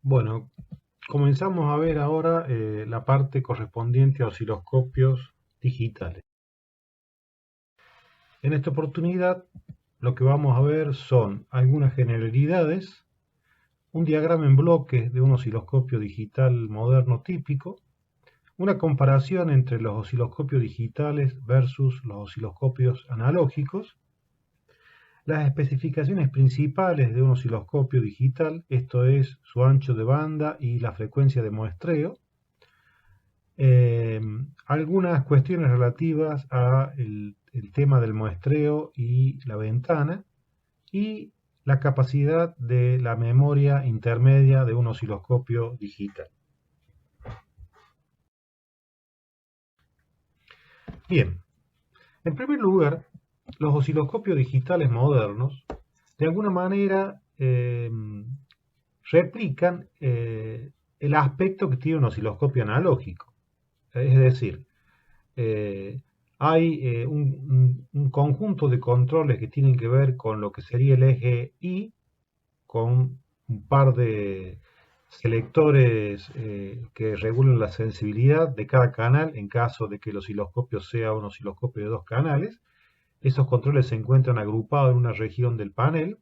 Bueno, comenzamos a ver ahora la parte correspondiente a osciloscopios digitales. En esta oportunidad lo que vamos a ver son algunas generalidades, un diagrama en bloques de un osciloscopio digital moderno típico, una comparación entre los osciloscopios digitales versus los osciloscopios analógicos, las especificaciones principales de un osciloscopio digital, esto es su ancho de banda y la frecuencia de muestreo, algunas cuestiones relativas a el tema del muestreo y la ventana y la capacidad de la memoria intermedia de un osciloscopio digital. Bien, en primer lugar, los osciloscopios digitales modernos de alguna manera replican el aspecto que tiene un osciloscopio analógico. Es decir, hay un conjunto de controles que tienen que ver con lo que sería el eje Y, con un par de selectores que regulan la sensibilidad de cada canal en caso de que el osciloscopio sea un osciloscopio de dos canales. Esos controles se encuentran agrupados en una región del panel.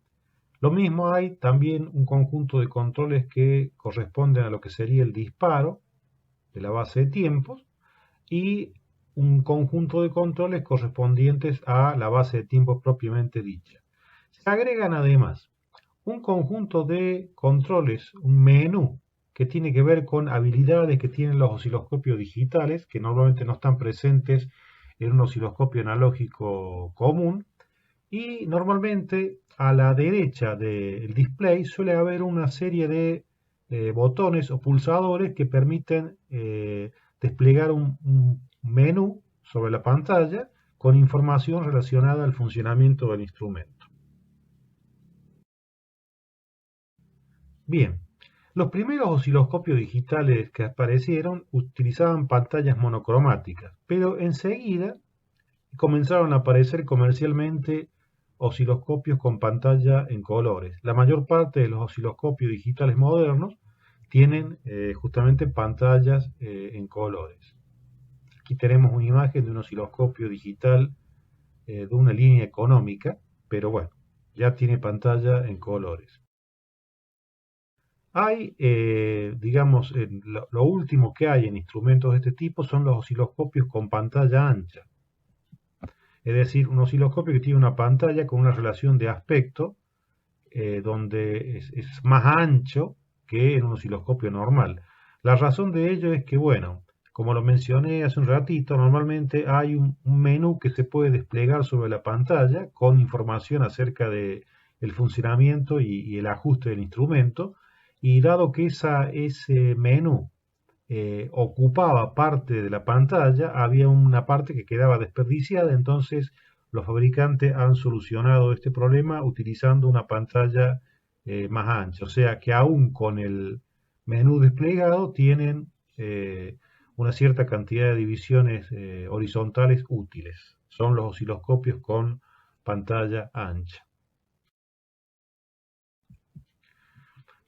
Lo mismo hay también un conjunto de controles que corresponden a lo que sería el disparo de la base de tiempos y un conjunto de controles correspondientes a la base de tiempo propiamente dicha. Se agregan además un conjunto de controles, un menú, que tiene que ver con habilidades que tienen los osciloscopios digitales, que normalmente no están presentes en un osciloscopio analógico común, y normalmente a la derecha del display suele haber una serie de botones o pulsadores que permiten desplegar un menú sobre la pantalla con información relacionada al funcionamiento del instrumento. Bien, los primeros osciloscopios digitales que aparecieron utilizaban pantallas monocromáticas, pero enseguida comenzaron a aparecer comercialmente osciloscopios con pantalla en colores. La mayor parte de los osciloscopios digitales modernos tienen justamente pantallas en colores. Aquí tenemos una imagen de un osciloscopio digital de una línea económica, pero bueno, ya tiene pantalla en colores. Hay, digamos, lo último que hay en instrumentos de este tipo son los osciloscopios con pantalla ancha. Es decir, un osciloscopio que tiene una pantalla con una relación de aspecto donde es más ancho que en un osciloscopio normal. La razón de ello es que, bueno, como lo mencioné hace un ratito, normalmente hay un menú que se puede desplegar sobre la pantalla con información acerca de el funcionamiento y el ajuste del instrumento. Y dado que ese menú ocupaba parte de la pantalla, había una parte que quedaba desperdiciada, entonces los fabricantes han solucionado este problema utilizando una pantalla más ancha, o sea que aún con el menú desplegado tienen una cierta cantidad de divisiones horizontales útiles. Son los osciloscopios con pantalla ancha.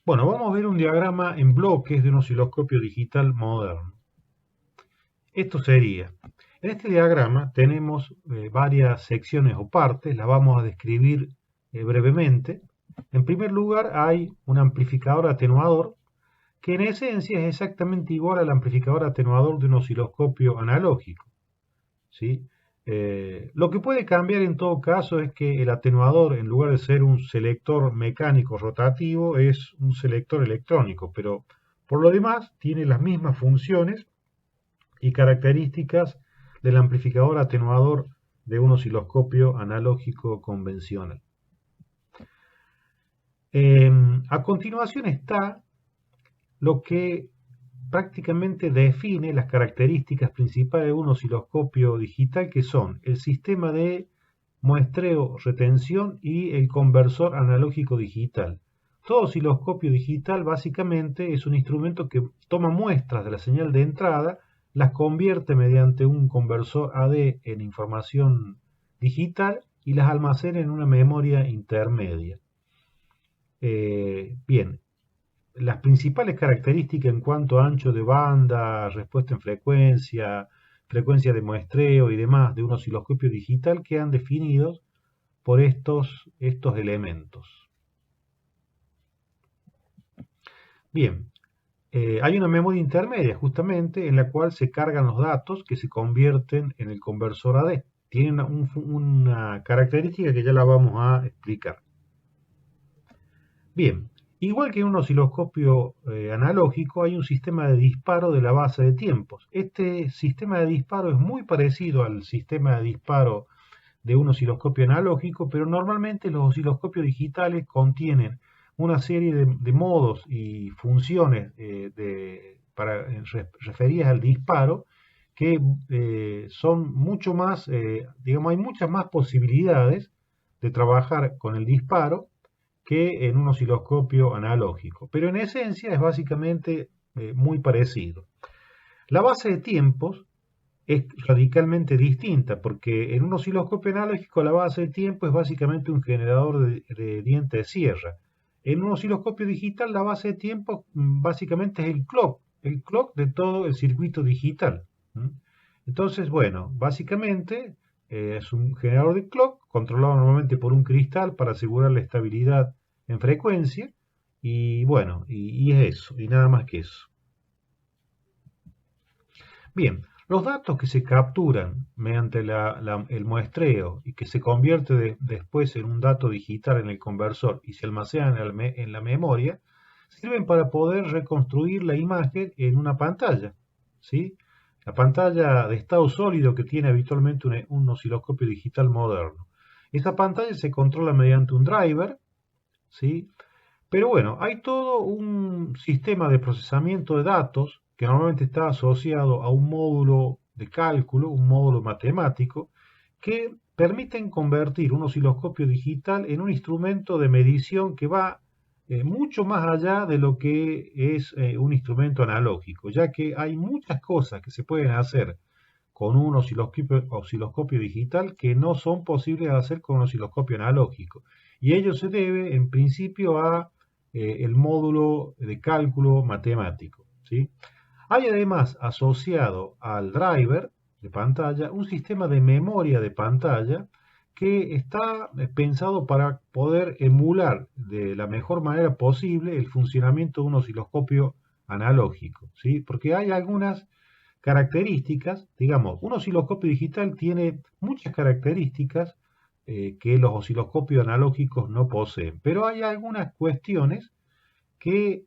Bueno, vamos a ver un diagrama en bloques de un osciloscopio digital moderno. Esto sería, en este diagrama tenemos varias secciones o partes, las vamos a describir brevemente. En primer lugar hay un amplificador atenuador, que en esencia es exactamente igual al amplificador atenuador de un osciloscopio analógico, ¿sí? Lo que puede cambiar en todo caso es que el atenuador, en lugar de ser un selector mecánico rotativo, es un selector electrónico, pero por lo demás tiene las mismas funciones y características del amplificador atenuador de un osciloscopio analógico convencional. A continuación está lo que prácticamente define las características principales de un osciloscopio digital, que son el sistema de muestreo, retención y el conversor analógico digital. Todo osciloscopio digital básicamente es un instrumento que toma muestras de la señal de entrada, las convierte mediante un conversor AD en información digital y las almacena en una memoria intermedia. Bien, las principales características en cuanto a ancho de banda, respuesta en frecuencia, frecuencia de muestreo y demás de un osciloscopio digital quedan definidos por estos elementos. Bien, hay una memoria intermedia justamente en la cual se cargan los datos que se convierten en el conversor AD. Tiene una característica que ya la vamos a explicar. Bien, igual que en un osciloscopio analógico hay un sistema de disparo de la base de tiempos. Este sistema de disparo es muy parecido al sistema de disparo de un osciloscopio analógico, pero normalmente los osciloscopios digitales contienen una serie de modos y funciones referidas al disparo que son mucho más, digamos, hay muchas más posibilidades de trabajar con el disparo que en un osciloscopio analógico, pero en esencia es básicamente muy parecido. La base de tiempos es radicalmente distinta, porque en un osciloscopio analógico la base de tiempo es básicamente un generador de diente de sierra. En un osciloscopio digital la base de tiempo básicamente es el clock de todo el circuito digital. Entonces, bueno, básicamente es un generador de clock controlado normalmente por un cristal para asegurar la estabilidad en frecuencia, y bueno, y es eso, y nada más que eso. Bien, los datos que se capturan mediante el muestreo y que se convierte después en un dato digital en el conversor y se almacenan en la memoria, sirven para poder reconstruir la imagen en una pantalla, ¿sí? La pantalla de estado sólido que tiene habitualmente un osciloscopio digital moderno. Esa pantalla se controla mediante un driver, ¿sí? Pero bueno, hay todo un sistema de procesamiento de datos que normalmente está asociado a un módulo de cálculo, un módulo matemático, que permiten convertir un osciloscopio digital en un instrumento de medición que va mucho más allá de lo que es un instrumento analógico, ya que hay muchas cosas que se pueden hacer con un osciloscopio digital que no son posibles de hacer con un osciloscopio analógico. Y ello se debe, en principio, a el módulo de cálculo matemático, ¿sí? Hay además asociado al driver de pantalla un sistema de memoria de pantalla que está pensado para poder emular de la mejor manera posible el funcionamiento de un osciloscopio analógico, ¿sí? Porque hay algunas características, digamos, un osciloscopio digital tiene muchas características que los osciloscopios analógicos no poseen, pero hay algunas cuestiones que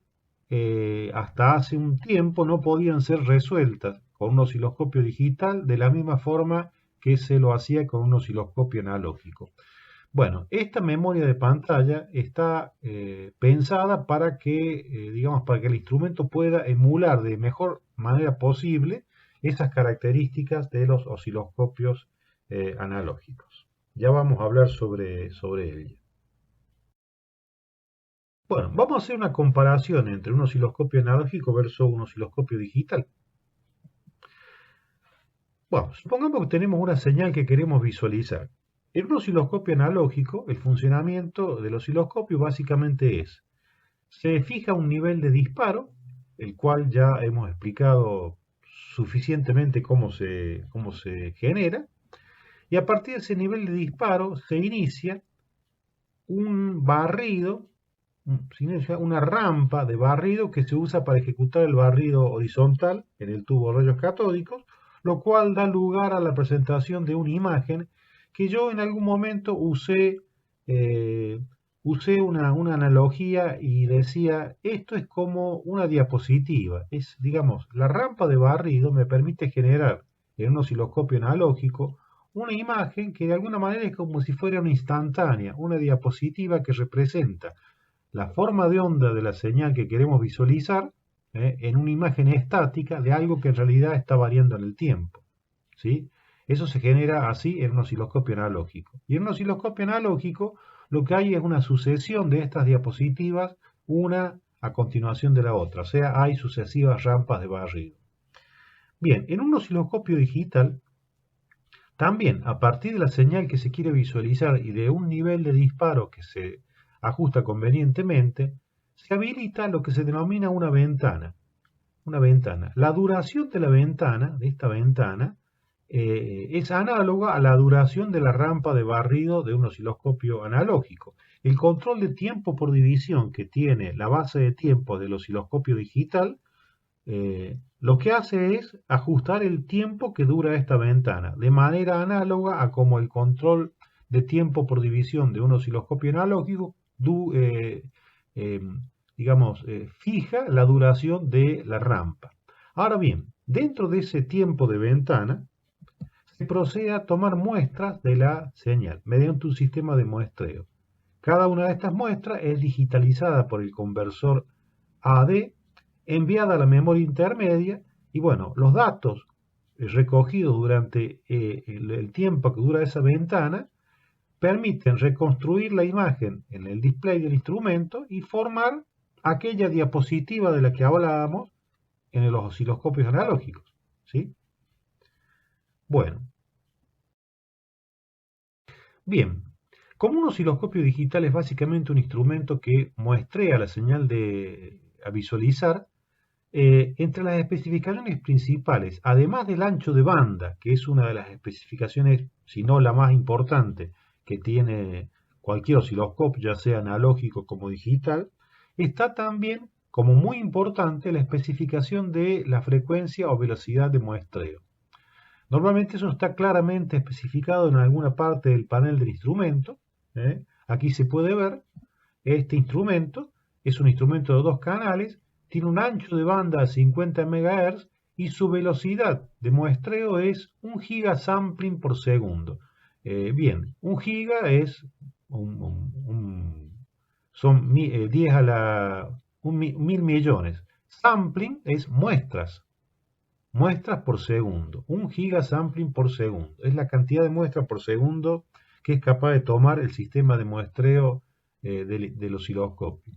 hasta hace un tiempo no podían ser resueltas con un osciloscopio digital de la misma forma que se lo hacía con un osciloscopio analógico. Bueno, esta memoria de pantalla está pensada para que, digamos, para que el instrumento pueda emular de mejor manera posible esas características de los osciloscopios analógicos. Ya vamos a hablar sobre ello. Bueno, vamos a hacer una comparación entre un osciloscopio analógico versus un osciloscopio digital. Bueno, supongamos que tenemos una señal que queremos visualizar. En un osciloscopio analógico, el funcionamiento del osciloscopio básicamente es: se fija un nivel de disparo, el cual ya hemos explicado suficientemente cómo se genera, y a partir de ese nivel de disparo se inicia un barrido, una rampa de barrido que se usa para ejecutar el barrido horizontal en el tubo de rayos catódicos, lo cual da lugar a la presentación de una imagen que yo en algún momento usé una analogía y decía: esto es como una diapositiva. Es, digamos, la rampa de barrido me permite generar en un osciloscopio analógico una imagen que de alguna manera es como si fuera una instantánea, una diapositiva que representa la forma de onda de la señal que queremos visualizar en una imagen estática de algo que en realidad está variando en el tiempo, ¿sí? Eso se genera así en un osciloscopio analógico. Y en un osciloscopio analógico lo que hay es una sucesión de estas diapositivas, una a continuación de la otra, o sea, hay sucesivas rampas de barrido. Bien, en un osciloscopio digital, también a partir de la señal que se quiere visualizar y de un nivel de disparo que se ajusta convenientemente, se habilita lo que se denomina una ventana. Una ventana. La duración de la ventana, de esta ventana, es análoga a la duración de la rampa de barrido de un osciloscopio analógico. El control de tiempo por división que tiene la base de tiempo del osciloscopio digital, lo que hace es ajustar el tiempo que dura esta ventana, de manera análoga a como el control de tiempo por división de un osciloscopio analógico, fija la duración de la rampa. Ahora bien, dentro de ese tiempo de ventana, se procede a tomar muestras de la señal mediante un sistema de muestreo. Cada una de estas muestras es digitalizada por el conversor AD, enviada a la memoria intermedia, y bueno, los datos recogidos durante el tiempo que dura esa ventana permiten reconstruir la imagen en el display del instrumento y formar aquella diapositiva de la que hablábamos en los osciloscopios analógicos, ¿sí? Bueno, bien, como un osciloscopio digital es básicamente un instrumento que muestrea la señal a visualizar, entre las especificaciones principales, además del ancho de banda, que es una de las especificaciones, si no la más importante, que tiene cualquier osciloscopio, ya sea analógico como digital, está también, como muy importante, la especificación de la frecuencia o velocidad de muestreo. Normalmente eso está claramente especificado en alguna parte del panel del instrumento. Aquí se puede ver, este instrumento es un instrumento de 2 canales, tiene un ancho de banda de 50 MHz y su velocidad de muestreo es 1 gigasampling por segundo. Bien, 1 giga es son 10 a la 1000 millones. Sampling es muestras por segundo. 1 gigasampling por segundo. Es la cantidad de muestras por segundo que es capaz de tomar el sistema de muestreo del osciloscopio.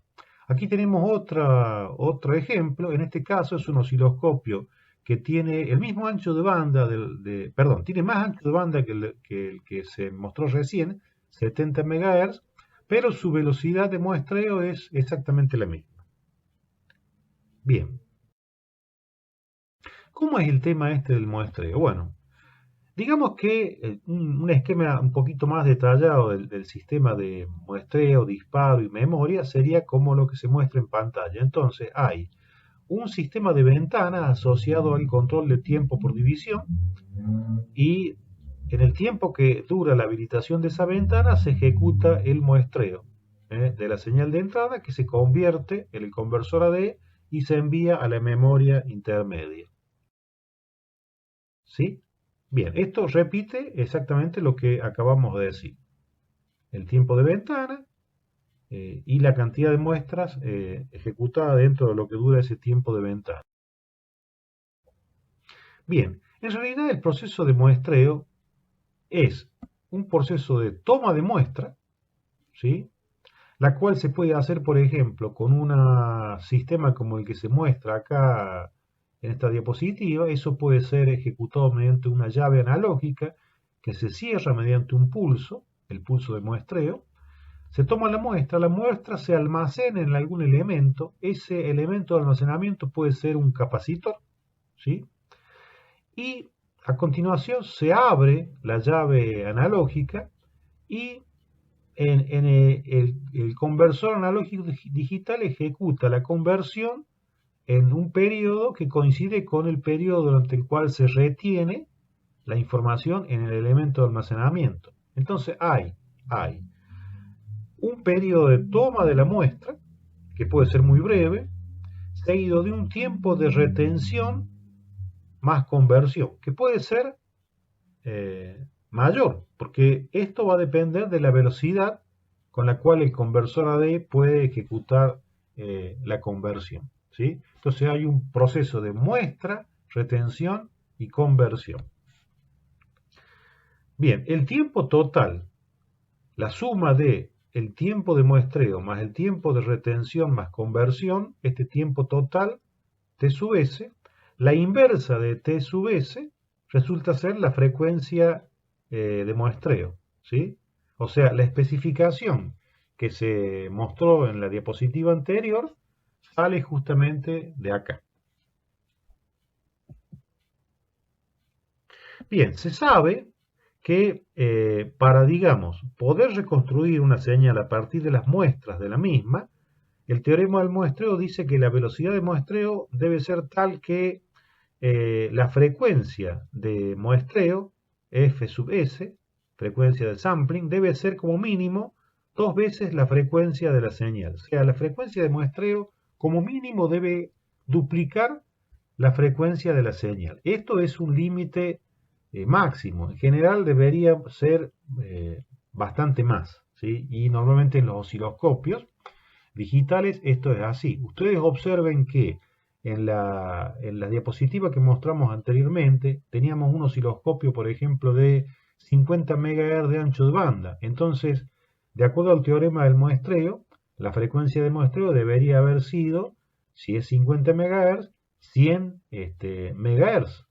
Aquí tenemos otro ejemplo. En este caso es un osciloscopio que tiene el mismo ancho de banda, tiene más ancho de banda que el que se mostró recién, 70 MHz, pero su velocidad de muestreo es exactamente la misma. Bien. ¿Cómo es el tema este del muestreo? Bueno, digamos que un esquema un poquito más detallado del sistema de muestreo, disparo y memoria sería como lo que se muestra en pantalla. Entonces hay un sistema de ventanas asociado al control de tiempo por división y en el tiempo que dura la habilitación de esa ventana se ejecuta el muestreo de la señal de entrada que se convierte en el conversor AD y se envía a la memoria intermedia. ¿Sí? Bien, esto repite exactamente lo que acabamos de decir. El tiempo de ventana y la cantidad de muestras ejecutadas dentro de lo que dura ese tiempo de ventana. Bien, en realidad el proceso de muestreo es un proceso de toma de muestra, ¿sí? La cual se puede hacer, por ejemplo, con un sistema como el que se muestra acá en esta diapositiva. Eso puede ser ejecutado mediante una llave analógica que se cierra mediante un pulso, el pulso de muestreo. Se toma la muestra se almacena en algún elemento. Ese elemento de almacenamiento puede ser un capacitor, ¿sí? Y a continuación se abre la llave analógica y el conversor analógico digital ejecuta la conversión en un periodo que coincide con el periodo durante el cual se retiene la información en el elemento de almacenamiento. Entonces hay un periodo de toma de la muestra, que puede ser muy breve, seguido de un tiempo de retención más conversión, que puede ser mayor, porque esto va a depender de la velocidad con la cual el conversor AD puede ejecutar la conversión, ¿sí? Entonces hay un proceso de muestra, retención y conversión. Bien, el tiempo total, la suma de el tiempo de muestreo más el tiempo de retención más conversión, este tiempo total, T sub S, la inversa de T sub S resulta ser la frecuencia de muestreo, ¿sí? O sea, la especificación que se mostró en la diapositiva anterior sale justamente de acá. Bien, se sabe que para, digamos, poder reconstruir una señal a partir de las muestras de la misma, el teorema del muestreo dice que la velocidad de muestreo debe ser tal que la frecuencia de muestreo, f sub s, frecuencia de sampling, debe ser como mínimo 2 veces la frecuencia de la señal. O sea, la frecuencia de muestreo como mínimo debe duplicar la frecuencia de la señal. Esto es un límite máximo. En general debería ser bastante más, ¿sí? Y normalmente en los osciloscopios digitales esto es así. Ustedes observen que en la diapositiva que mostramos anteriormente teníamos un osciloscopio, por ejemplo, de 50 MHz de ancho de banda. Entonces, de acuerdo al teorema del muestreo, la frecuencia de muestreo debería haber sido, si es 50 MHz, 100 MHz,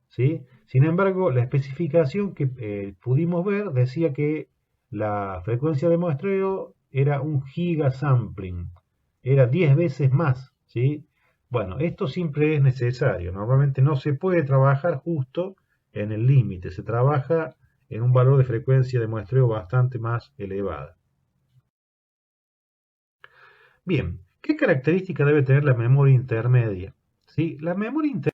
¿sí? Sin embargo, la especificación que pudimos ver decía que la frecuencia de muestreo era un gigasampling, era 10 veces más, ¿sí? Bueno, esto siempre es necesario. Normalmente no se puede trabajar justo en el límite, se trabaja en un valor de frecuencia de muestreo bastante más elevada. Bien, ¿qué característica debe tener la memoria intermedia? ¿Sí? La memoria intermedia,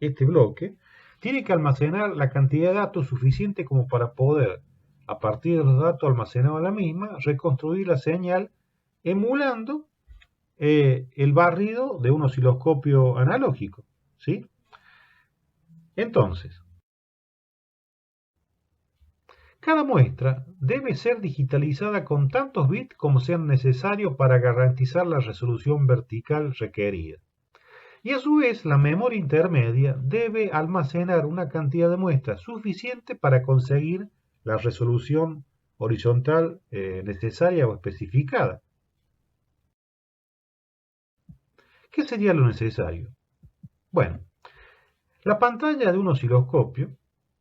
este bloque, tiene que almacenar la cantidad de datos suficiente como para poder, a partir de los datos almacenados en la misma, reconstruir la señal emulando el barrido de un osciloscopio analógico, ¿sí? Entonces, cada muestra debe ser digitalizada con tantos bits como sean necesarios para garantizar la resolución vertical requerida. Y a su vez, la memoria intermedia debe almacenar una cantidad de muestras suficiente para conseguir la resolución horizontal necesaria o especificada. ¿Qué sería lo necesario? Bueno, la pantalla de un osciloscopio,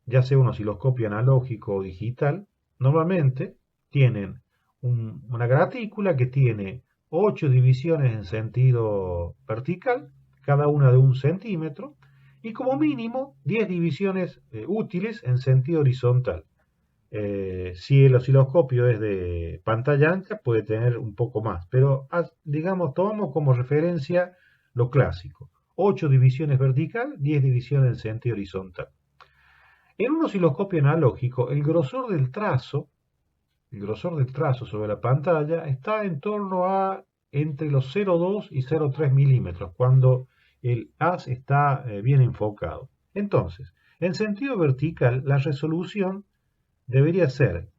ya sea un osciloscopio analógico o digital, normalmente tienen una gratícula que tiene 8 divisiones en sentido vertical, cada una de 1 centímetro, y como mínimo 10 divisiones útiles en sentido horizontal. Si el osciloscopio es de pantalla ancha, puede tener un poco más, pero digamos, tomamos como referencia lo clásico. 8 divisiones vertical, 10 divisiones en sentido horizontal. En un osciloscopio analógico, el grosor del trazo sobre la pantalla está en torno a entre los 0,2 y 0,3 milímetros, cuando el haz está bien enfocado. Entonces, en sentido vertical, la resolución debería ser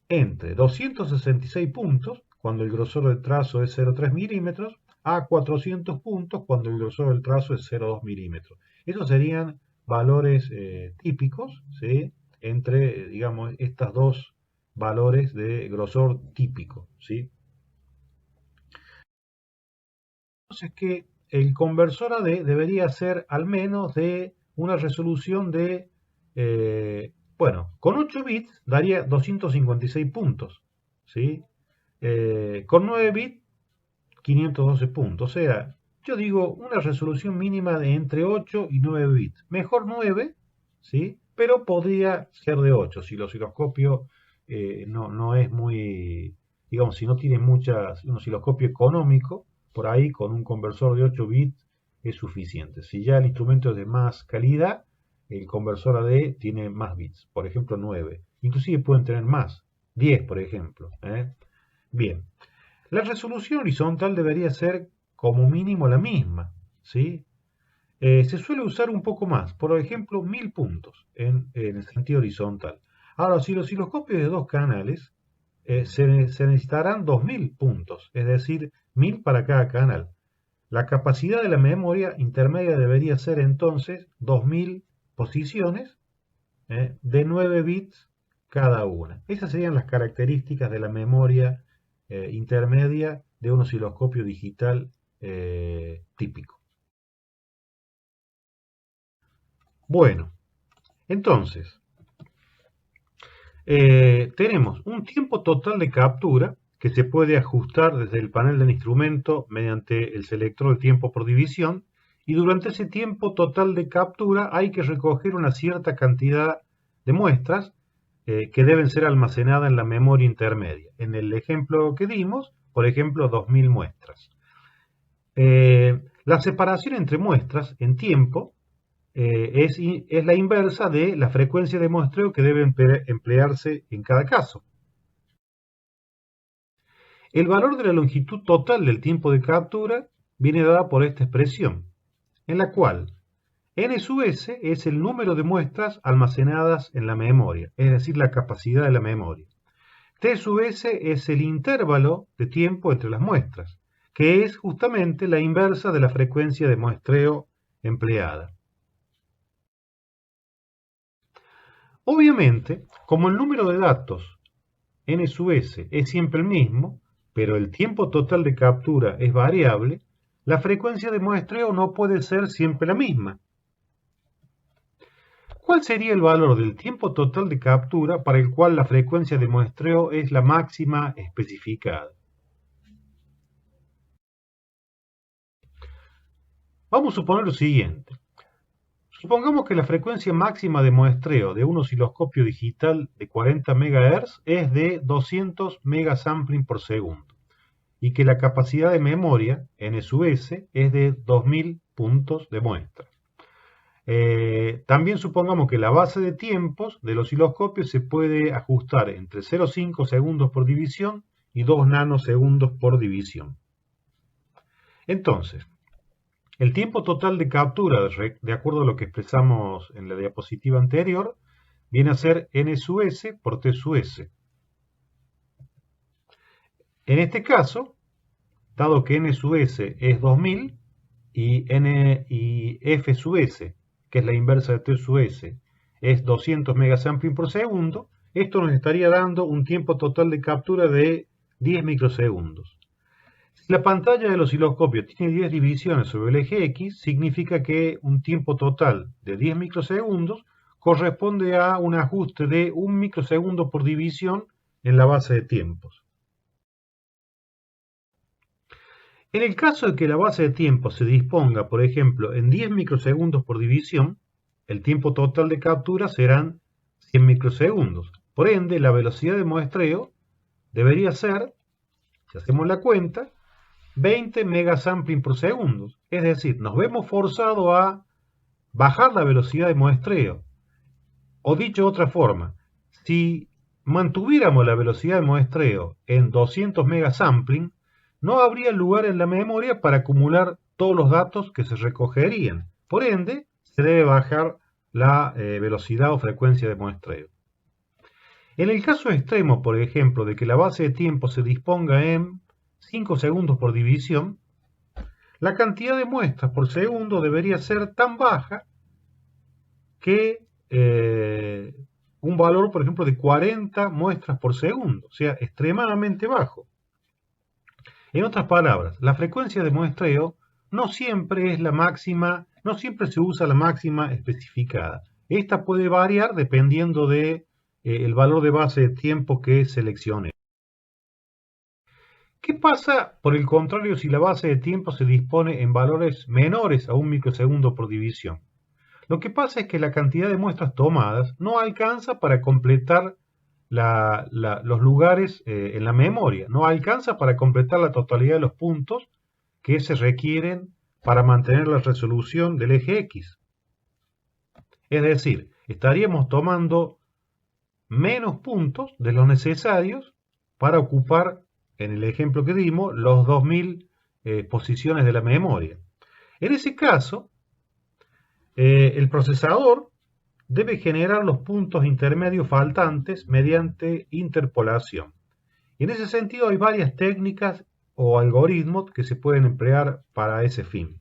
entre 266 puntos, cuando el grosor del trazo es 0,3 milímetros, a 400 puntos, cuando el grosor del trazo es 0,2 milímetros. Esos serían valores típicos, ¿sí? Entre, digamos, estos dos valores de grosor típico, ¿sí? Entonces que el conversor AD debería ser al menos de una resolución de, bueno, con 8 bits daría 256 puntos, ¿sí? Con 9 bits, 512 puntos. O sea, yo digo una resolución mínima de entre 8 y 9 bits. Mejor 9, ¿sí? Pero podría ser de 8 si el osciloscopio no es muy, digamos, si no tiene un osciloscopio económico, por ahí con un conversor de 8 bits es suficiente. Si ya el instrumento es de más calidad, el conversor AD tiene más bits, por ejemplo 9. Inclusive pueden tener más, 10 por ejemplo. Bien, la resolución horizontal debería ser como mínimo la misma, ¿sí? Se suele usar un poco más, por ejemplo 1000 puntos en el sentido horizontal. Ahora, si los osciloscopios de 2 canales, se necesitarán 2000 puntos, es decir, 1000 para cada canal. La capacidad de la memoria intermedia debería ser entonces 2000 posiciones de 9 bits cada una. Esas serían las características de la memoria intermedia de un osciloscopio digital típico. Bueno, entonces, tenemos un tiempo total de captura que se puede ajustar desde el panel del instrumento mediante el selector de tiempo por división, y durante ese tiempo total de captura hay que recoger una cierta cantidad de muestras que deben ser almacenadas en la memoria intermedia. En el ejemplo que dimos, por ejemplo, 2000 muestras. La separación entre muestras en tiempo es la inversa de la frecuencia de muestreo que debe emplearse en cada caso. El valor de la longitud total del tiempo de captura viene dada por esta expresión, en la cual n sub s es el número de muestras almacenadas en la memoria, es decir, la capacidad de la memoria. T sub s es el intervalo de tiempo entre las muestras, que es justamente la inversa de la frecuencia de muestreo empleada. Obviamente, como el número de datos n sub s es siempre el mismo, pero el tiempo total de captura es variable, la frecuencia de muestreo no puede ser siempre la misma. ¿Cuál sería el valor del tiempo total de captura para el cual la frecuencia de muestreo es la máxima especificada? Vamos a suponer lo siguiente. Supongamos que la frecuencia máxima de muestreo de un osciloscopio digital de 40 MHz es de 200 megasampling por segundo y que la capacidad de memoria, n sub s, es de 2000 puntos de muestra. También supongamos que la base de tiempos del osciloscopio se puede ajustar entre 0,5 segundos por división y 2 nanosegundos por división. Entonces, el tiempo total de captura, de acuerdo a lo que expresamos en la diapositiva anterior, viene a ser n sub s por t sub s. En este caso, dado que n sub s es 2000 y f sub s, que es la inversa de t sub s, es 200 megasampling por segundo, esto nos estaría dando un tiempo total de captura de 10 microsegundos. Si la pantalla del osciloscopio tiene 10 divisiones sobre el eje X, significa que un tiempo total de 10 microsegundos corresponde a un ajuste de 1 microsegundo por división en la base de tiempos. En el caso de que la base de tiempos se disponga, por ejemplo, en 10 microsegundos por división, el tiempo total de captura serán 100 microsegundos. Por ende, la velocidad de muestreo debería ser, si hacemos la cuenta, 20 megasampling por segundo. Es decir, nos vemos forzados a bajar la velocidad de muestreo. O dicho de otra forma, si mantuviéramos la velocidad de muestreo en 200 megasampling, no habría lugar en la memoria para acumular todos los datos que se recogerían. Por ende, se debe bajar la velocidad o frecuencia de muestreo. En el caso extremo, por ejemplo, de que la base de tiempo se disponga en 5 segundos por división, la cantidad de muestras por segundo debería ser tan baja que un valor, por ejemplo, de 40 muestras por segundo, o sea, extremadamente bajo. En otras palabras, la frecuencia de muestreo no siempre es la máxima, no siempre se usa la máxima especificada. Esta puede variar dependiendo de el valor de base de tiempo que seleccione. ¿Qué pasa, por el contrario, si la base de tiempo se dispone en valores menores a 1 microsegundo por división? Lo que pasa es que la cantidad de muestras tomadas no alcanza para completar los lugares en la memoria, no alcanza para completar la totalidad de los puntos que se requieren para mantener la resolución del eje X. Es decir, estaríamos tomando menos puntos de los necesarios para ocupar, en el ejemplo que dimos, los 2000 posiciones de la memoria. En ese caso, el procesador debe generar los puntos intermedios faltantes mediante interpolación. En ese sentido hay varias técnicas o algoritmos que se pueden emplear para ese fin.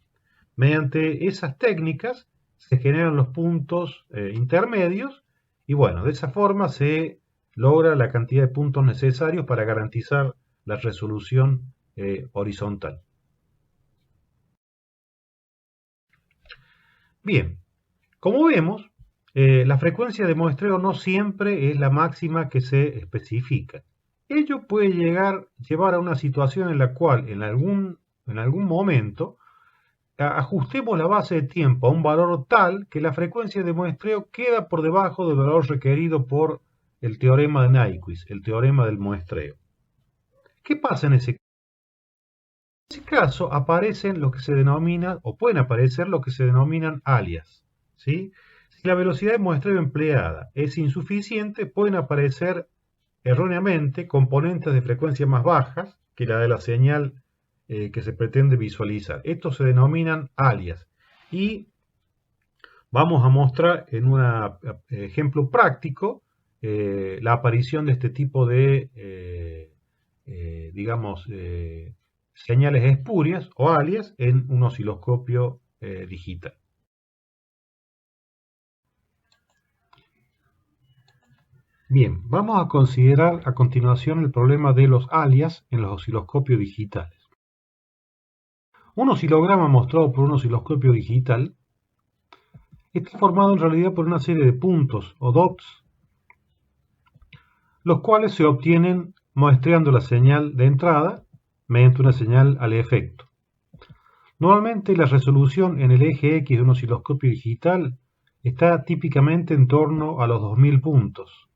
Mediante esas técnicas se generan los puntos intermedios y bueno, de esa forma se logra la cantidad de puntos necesarios para garantizar la resolución horizontal. Bien, como vemos, La frecuencia de muestreo no siempre es la máxima que se especifica. Ello puede llevar a una situación en la cual en algún momento ajustemos la base de tiempo a un valor tal que la frecuencia de muestreo queda por debajo del valor requerido por el teorema de Nyquist, el teorema del muestreo. ¿Qué pasa en ese caso? En ese caso aparecen lo que se denomina, o pueden aparecer lo que se denominan alias, ¿sí? Si la velocidad de muestreo empleada es insuficiente, pueden aparecer erróneamente componentes de frecuencia más bajas que la de la señal que se pretende visualizar. Estos se denominan alias y vamos a mostrar en un ejemplo práctico la aparición de este tipo de, digamos, señales espurias o alias en un osciloscopio digital. Bien, vamos a considerar a continuación el problema de los alias en los osciloscopios digitales. Un oscilograma mostrado por un osciloscopio digital está formado en realidad por una serie de puntos o dots, los cuales se obtienen muestreando la señal de entrada mediante una señal al efecto. Normalmente la resolución en el eje X de un osciloscopio digital está típicamente en torno a los 2000 puntos,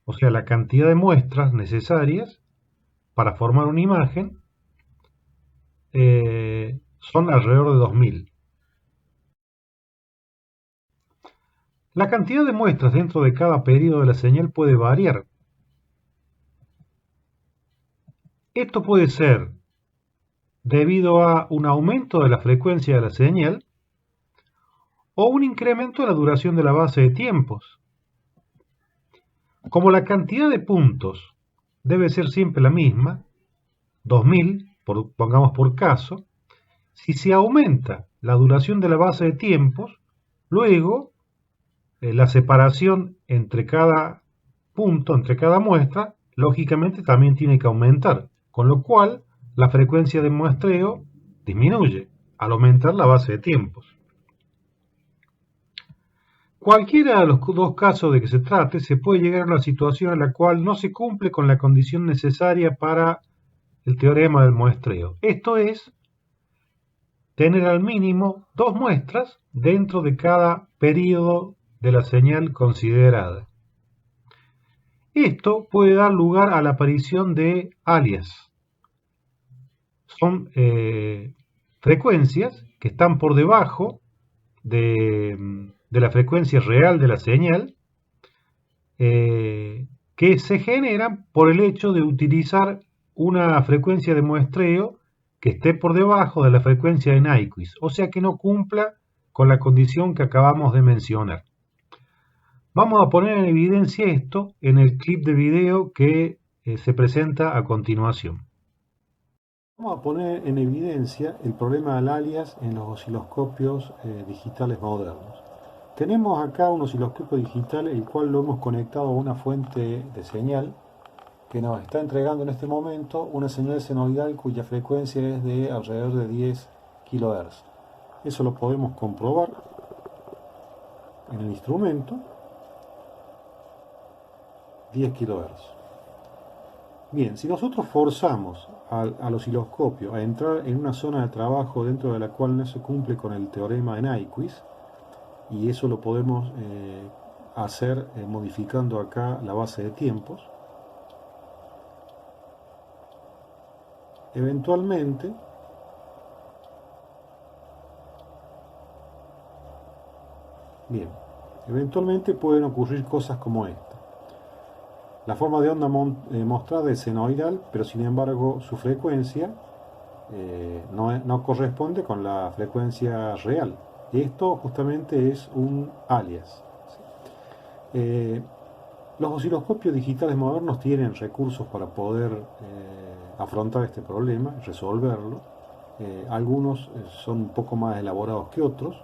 o sea, la cantidad de muestras necesarias para formar una imagen son alrededor de 2000. La cantidad de muestras dentro de cada periodo de la señal puede variar. Esto puede ser debido a un aumento de la frecuencia de la señal o un incremento de la duración de la base de tiempos. Como la cantidad de puntos debe ser siempre la misma, 2000, pongamos por caso, si se aumenta la duración de la base de tiempos, luego la separación entre cada punto, entre cada muestra, lógicamente también tiene que aumentar, con lo cual la frecuencia de muestreo disminuye al aumentar la base de tiempos. Cualquiera de los dos casos de que se trate, se puede llegar a una situación en la cual no se cumple con la condición necesaria para el teorema del muestreo. Esto es, tener al mínimo dos muestras dentro de cada periodo de la señal considerada. Esto puede dar lugar a la aparición de alias. Son frecuencias que están por debajo de la frecuencia real de la señal, que se generan por el hecho de utilizar una frecuencia de muestreo que esté por debajo de la frecuencia de Nyquist, o sea que no cumpla con la condición que acabamos de mencionar. Vamos a poner en evidencia esto en el clip de video que se presenta a continuación. Vamos a poner en evidencia el problema del alias en los osciloscopios digitales modernos. Tenemos acá un osciloscopio digital el cual lo hemos conectado a una fuente de señal que nos está entregando en este momento una señal senoidal cuya frecuencia es de alrededor de 10 kHz. Eso lo podemos comprobar en el instrumento, 10 kHz. Bien, si nosotros forzamos al osciloscopio a entrar en una zona de trabajo dentro de la cual no se cumple con el teorema de Nyquist, y eso lo podemos hacer modificando acá la base de tiempos, eventualmente pueden ocurrir cosas como esta. La forma de onda mostrada es senoidal, pero sin embargo su frecuencia no corresponde con la frecuencia real. Esto justamente es un alias. Los osciloscopios digitales modernos tienen recursos para poder afrontar este problema, resolverlo. Algunos son un poco más elaborados que otros.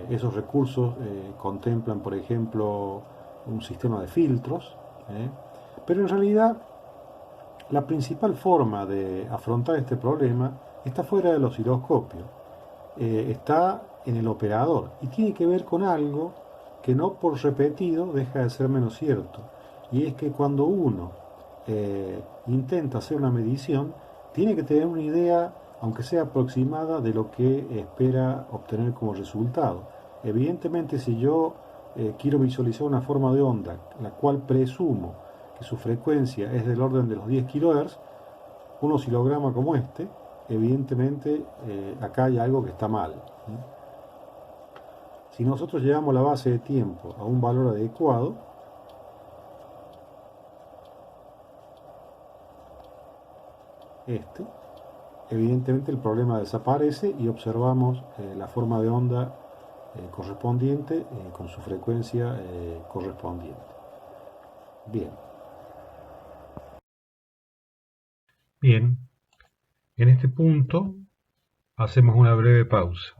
Esos recursos contemplan, por ejemplo, un sistema de filtros, pero en realidad la principal forma de afrontar este problema está fuera del osciloscopio, está en el operador y tiene que ver con algo que no por repetido deja de ser menos cierto. Y es que cuando uno intenta hacer una medición, tiene que tener una idea, aunque sea aproximada, de lo que espera obtener como resultado. Evidentemente, si yo quiero visualizar una forma de onda, la cual presumo que su frecuencia es del orden de los 10 kHz, un oscilograma como este, evidentemente acá hay algo que está mal. Si nosotros llevamos la base de tiempo a un valor adecuado, este, evidentemente el problema desaparece y observamos la forma de onda correspondiente con su frecuencia correspondiente. Bien, Bien, en este punto hacemos una breve pausa.